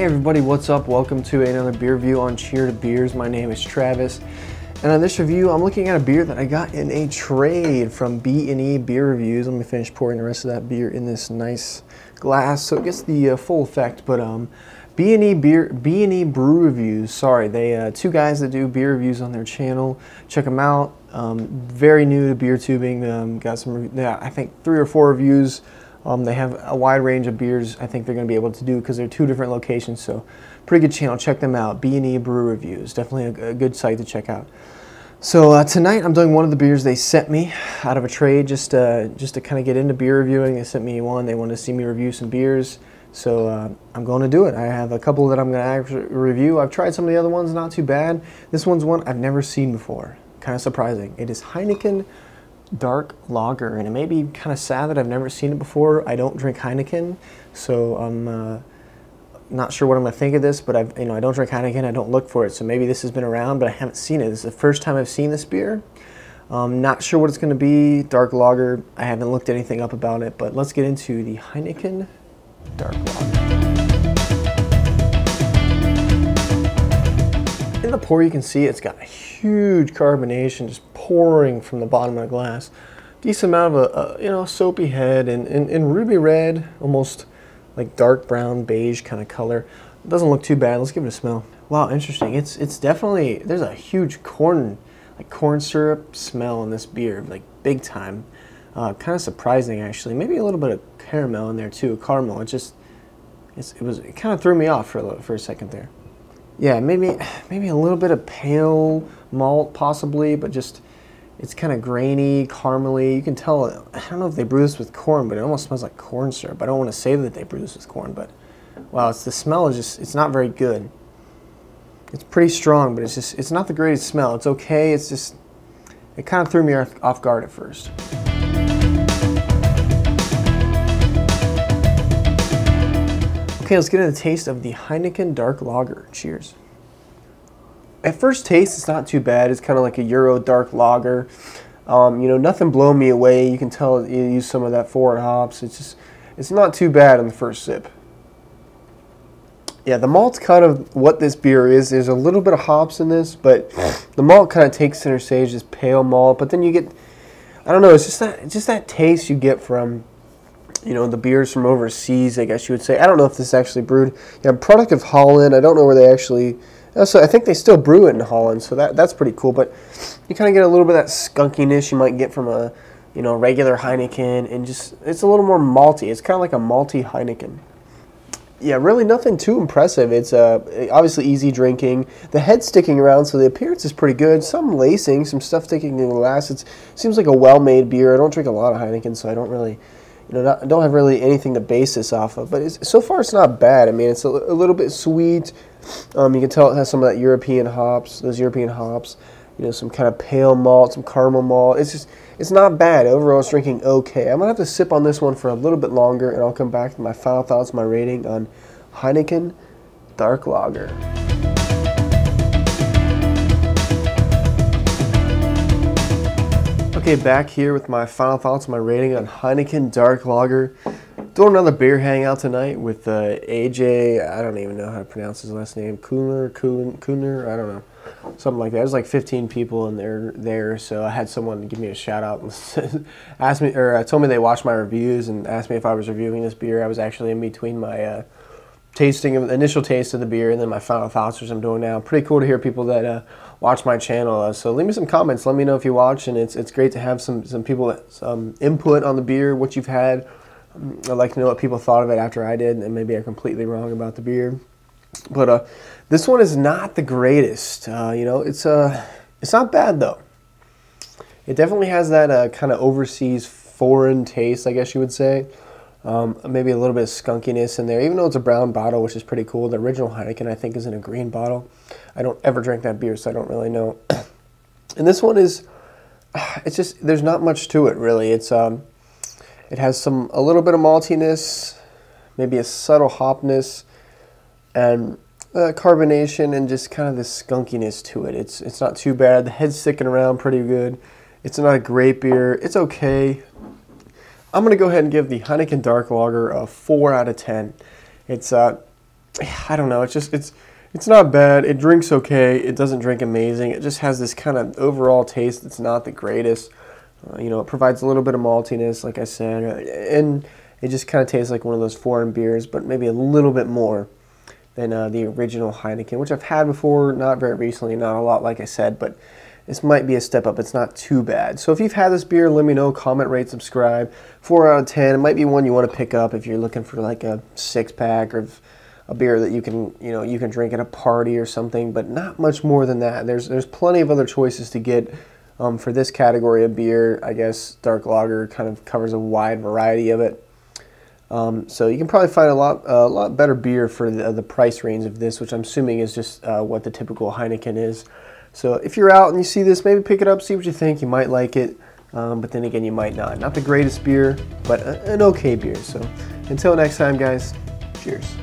Hey everybody, what's up? Welcome to another beer review on Cheer to Beers. My name is Travis, and on this review, I'm looking at a beer that I got in a trade from B&E Beer Reviews. Let me finish pouring the rest of that beer in this nice glass so it gets the full effect. But B&E Brew Reviews. Sorry, they two guys that do beer reviews on their channel. Check them out. Very new to beer tubing. Got some, I think 3 or 4 reviews. They have a wide range of beers I think they're going to be able to do because they're 2 different locations, so pretty good channel. Check them out. B&E Brew Reviews. Definitely a good site to check out. So tonight I'm doing one of the beers they sent me out of a trade just to kind of get into beer reviewing. They sent me one. They wanted to see me review some beers, so I'm going to do it. I have a couple that I'm going to actually review. I've tried some of the other ones, not too bad. This one's one I've never seen before. Kind of surprising. It is Heineken Dark Lager, and it may be kind of sad that I've never seen it before. I don't drink Heineken, so I'm not sure what I'm going to think of this, but I don't drink Heineken. I don't look for it, so maybe this has been around, but I haven't seen it. This is the first time I've seen this beer. Not sure what it's going to be. Dark Lager. I haven't looked anything up about it, but let's get into the Heineken Dark Lager. In the pour, you can see it's got a huge carbonation just pouring from the bottom of the glass. Decent amount of a soapy head and ruby red, almost like dark brown beige kind of color. It doesn't look too bad. Let's give it a smell. Wow, interesting. It's definitely, there's a huge corn syrup smell in this beer, like big time. Kind of surprising actually. Maybe a little bit of caramel in there too, caramel. It kind of threw me off for a second there. Yeah, maybe a little bit of pale malt possibly, but just it's kind of grainy, caramely. You can tell, I don't know if they brew this with corn, but it almost smells like corn syrup. I don't want to say that they brew this with corn, but wow, the smell is just, it's not very good. It's pretty strong, but it's not the greatest smell. It's okay, it's just, it kind of threw me off guard at first. Okay, let's get into the taste of the Heineken Dark Lager. Cheers. At first taste, it's not too bad. It's kind of like a Euro dark lager. Nothing blowing me away. You can tell you use some of that foreign hops. It's not too bad on the first sip. Yeah, the malt's kind of what this beer is. There's a little bit of hops in this, but the malt kind of takes center stage, this pale malt. But then you get, I don't know, it's just that taste you get from, the beers from overseas, I guess you would say. I don't know if this is actually brewed. Yeah, product of Holland. I don't know where they actually. So I think they still brew it in Holland, so that's pretty cool. But you kind of get a little bit of that skunkiness you might get from a, regular Heineken, and just it's a little more malty. It's kind of like a malty Heineken. Yeah, really nothing too impressive. It's obviously easy drinking. The head's sticking around, so the appearance is pretty good. Some lacing, some stuff sticking in the glass. It seems like a well-made beer. I don't drink a lot of Heineken, so I don't really. I don't have really anything to base this off of, but so far it's not bad. I mean, it's a little bit sweet. You can tell it has some of that European hops, some kind of pale malt, some caramel malt. It's not bad. Overall, it's drinking okay. I'm going to have to sip on this one for a little bit longer, and I'll come back to my final thoughts, my rating on Heineken Dark Lager. Okay, back here with my final thoughts, my rating on Heineken Dark Lager. Doing another beer hangout tonight with AJ, I don't even know how to pronounce his last name, Kuhner, I don't know, something like that. There's like 15 people in there, so I had someone give me a shout out and told me they watched my reviews and asked me if I was reviewing this beer. I was actually in between my initial taste of the beer and then my final thoughts, which I'm doing now. Pretty cool to hear people that watch my channel. So leave me some comments. Let me know if you watch, and it's great to have some people that input on the beer, what you've had. I'd like to know what people thought of it after I did, and maybe I'm completely wrong about the beer. But this one is not the greatest. It's not bad though. It definitely has that kind of overseas foreign taste, I guess you would say. Maybe a little bit of skunkiness in there, even though it's a brown bottle, which is pretty cool. The original Heineken, I think, is in a green bottle. I don't ever drink that beer, so I don't really know. And this one is, there's not much to it, really. It has a little bit of maltiness, maybe a subtle hopness, and carbonation, and just kind of this skunkiness to it. It's not too bad. The head's sticking around pretty good. It's not a great beer. It's okay. I'm going to go ahead and give the Heineken Dark Lager a 4 out of 10. It's I don't know. It's not bad. It drinks okay. It doesn't drink amazing. It just has this kind of overall taste that's not the greatest. You know, it provides a little bit of maltiness, like I said, and it just kind of tastes like one of those foreign beers, but maybe a little bit more than the original Heineken, which I've had before, not very recently, not a lot, like I said, but this might be a step up. It's not too bad. So if you've had this beer, let me know. Comment, rate, subscribe. 4 out of 10. It might be one you want to pick up if you're looking for like a 6-pack or a beer that you can drink at a party or something, but not much more than that. There's plenty of other choices to get for this category of beer. I guess Dark Lager kind of covers a wide variety of it. So you can probably find a lot better beer for the price range of this, which I'm assuming is just what the typical Heineken is. So if you're out and you see this, maybe pick it up, see what you think. You might like it, but then again, you might not. Not the greatest beer, but an okay beer. So until next time, guys, cheers.